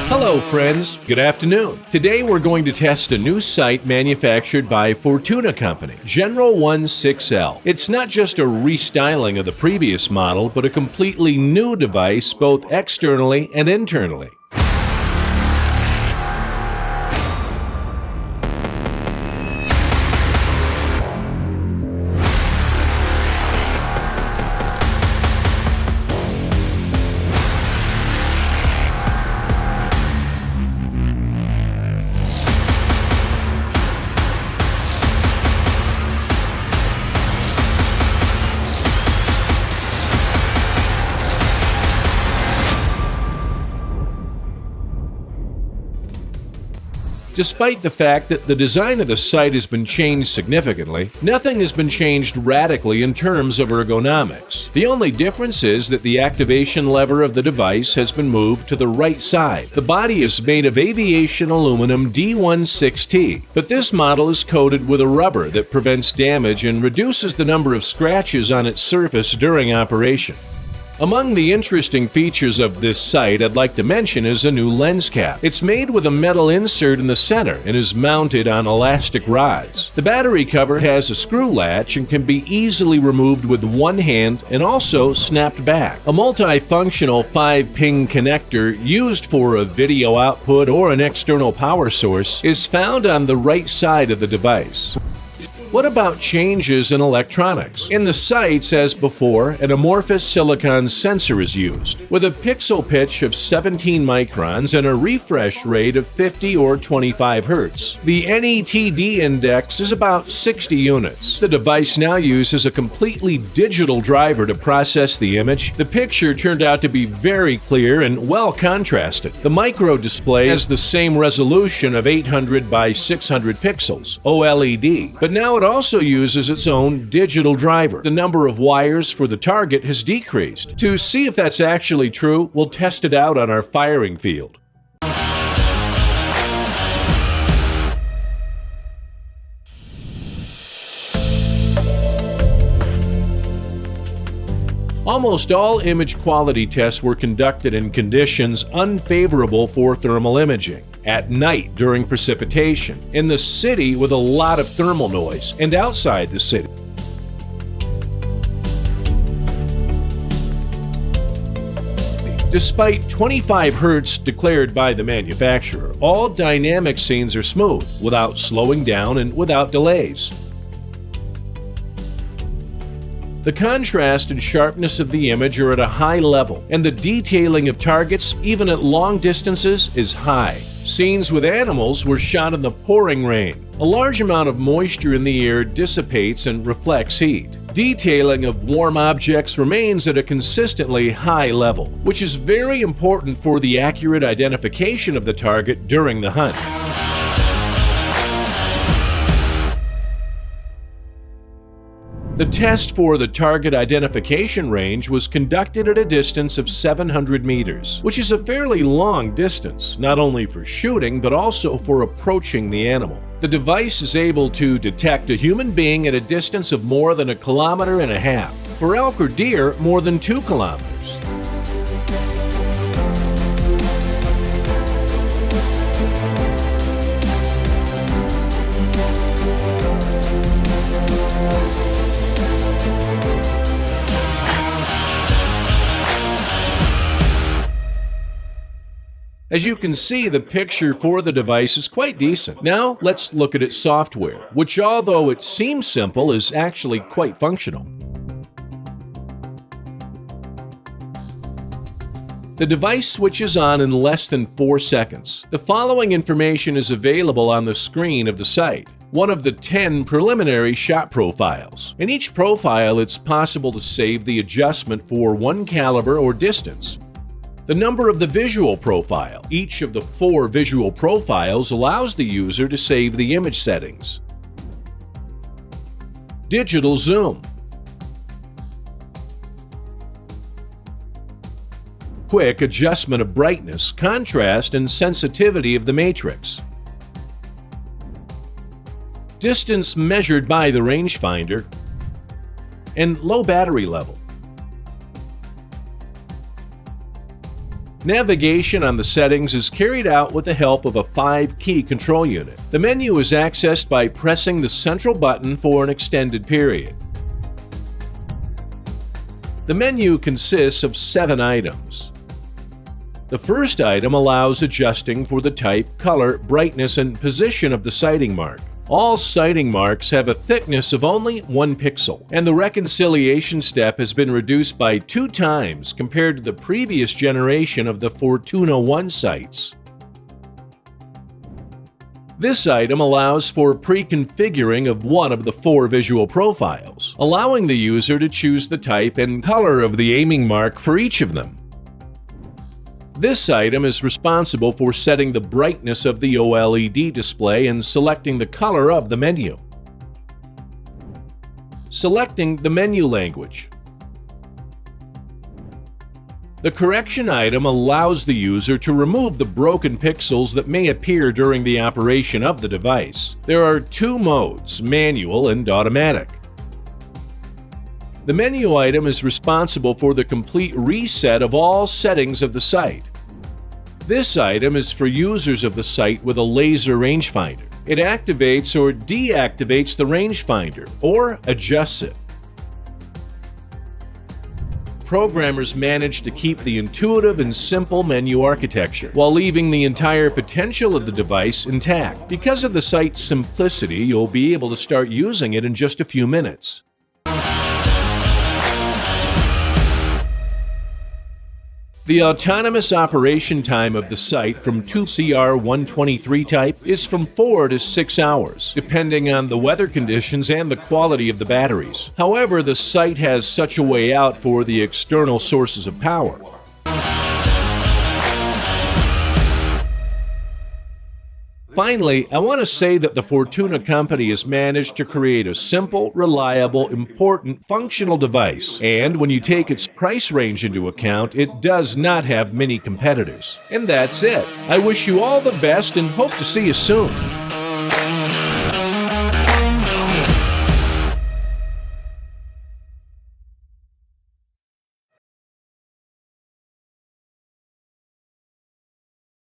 Hello friends, good afternoon. Today we're going to test a new sight manufactured by Fortuna Company, General 16L. It's not just a restyling of the previous model, but a completely new device both externally and internally. Despite the fact that the design of the sight has been changed significantly, nothing has been changed radically in terms of ergonomics. The only difference is that the activation lever of the device has been moved to the right side. The body is made of aviation aluminum D16T, but this model is coated with a rubber that prevents damage and reduces the number of scratches on its surface during operation. Among the interesting features of this sight I'd like to mention is a new lens cap. It's made with a metal insert in the center and is mounted on elastic rods. The battery cover has a screw latch and can be easily removed with one hand and also snapped back. A multifunctional 5-pin connector used for a video output or an external power source is found on the right side of the device. What about changes in electronics? In the sights, as before, an amorphous silicon sensor is used, with a pixel pitch of 17 microns and a refresh rate of 50 or 25 Hz. The NETD index is about 60 units. The device now uses a completely digital driver to process the image. The picture turned out to be very clear and well contrasted. The micro display has the same resolution of 800 by 600 pixels, OLED, but now it also uses its own digital driver. The number of wires for the target has decreased. To see if that's actually true, we'll test it out on our firing field. Almost all image quality tests were conducted in conditions unfavorable for thermal imaging. At night during precipitation, in the city with a lot of thermal noise, and outside the city. Despite 25 Hz declared by the manufacturer, all dynamic scenes are smooth, without slowing down and without delays. The contrast and sharpness of the image are at a high level, and the detailing of targets, even at long distances, is high. Scenes with animals were shot in the pouring rain. A large amount of moisture in the air dissipates and reflects heat. Detailing of warm objects remains at a consistently high level, which is very important for the accurate identification of the target during the hunt. The test for the target identification range was conducted at a distance of 700 meters, which is a fairly long distance, not only for shooting but also for approaching the animal. The device is able to detect a human being at a distance of more than 1.5 kilometers. For elk or deer, more than 2 kilometers. As you can see, the picture for the device is quite decent. Now, let's look at its software, which, although it seems simple, is actually quite functional. The device switches on in less than 4 seconds. The following information is available on the screen of the sight. One of the 10 preliminary shot profiles. In each profile, it's possible to save the adjustment for 1 caliber or distance. The number of the visual profile. Each of the 4 visual profiles allows the user to save the image settings. Digital zoom. Quick adjustment of brightness, contrast, and sensitivity of the matrix. Distance measured by the rangefinder. And low battery level. Navigation on the settings is carried out with the help of a 5-key control unit. The menu is accessed by pressing the central button for an extended period. The menu consists of 7 items. The first item allows adjusting for the type, color, brightness, and position of the sighting mark. All sighting marks have a thickness of only 1 pixel, and the reconciliation step has been reduced by 2 times compared to the previous generation of the Fortuna 1 sights. This item allows for pre-configuring of one of the 4 visual profiles, allowing the user to choose the type and color of the aiming mark for each of them. This item is responsible for setting the brightness of the OLED display and selecting the color of the menu. Selecting the menu language. The correction item allows the user to remove the broken pixels that may appear during the operation of the device. There are 2 modes, manual and automatic. The menu item is responsible for the complete reset of all settings of the sight. This item is for users of the sight with a laser rangefinder. It activates or deactivates the rangefinder, or adjusts it. Programmers managed to keep the intuitive and simple menu architecture, while leaving the entire potential of the device intact. Because of the sight's simplicity, you'll be able to start using it in just a few minutes. The autonomous operation time of the sight from 2CR123 type is from 4 to 6 hours, depending on the weather conditions and the quality of the batteries. However, the sight has such a way out for the external sources of power. Finally, I want to say that the Fortuna company has managed to create a simple, reliable, important, functional device. And when you take its price range into account, it does not have many competitors. And that's it. I wish you all the best and hope to see you soon.